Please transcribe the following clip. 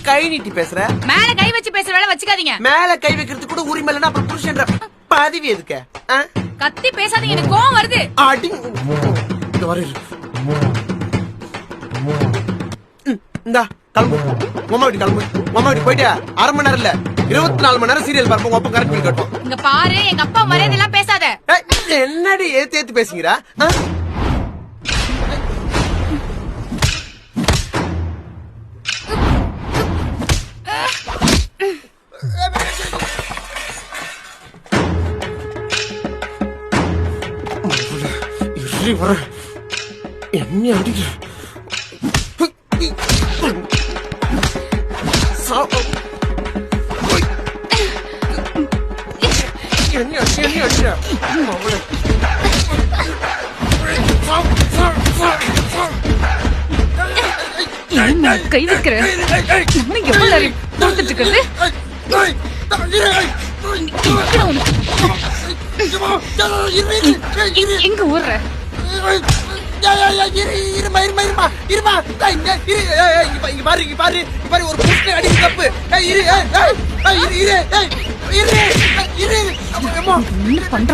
கை நீட்டி பேசுற? மேல கை வச்சு பேசுற வேலை வச்சுக்காதீங்க. மேல கை வைக்கிறது கூட உரிமை இல்லைன்னா அப்புறம் புருஷன்ற பதவி எதுக்கு? கத்தி பேசாதீங்க, எனக்கு கோவம் வருது. அடி இந்த வர இந்தா கிளம்பு. உமா வீட்டு கிளம்பு. உமா வீட்டு போயிட்டு 1/2 மணி நேரம் இல்ல 24 மணி நேரம் சீரியல் பார்ப்போம். ஒப்ப கரெக்ட் பண்ணி கட்டும். இங்க பாரு, எங்க அப்பா மரியாதை எல்லாம் பேசாத. என்னடி ஏத்து பேசுகிறா? என்ன அடிக்க கை வைக்கிற எவ்வளவு நேரம் கொடுத்துட்டு இருக்கிறது? எங்க ஊர்ற ஒரு புஷ்ண அடி தப்பு. பண்ற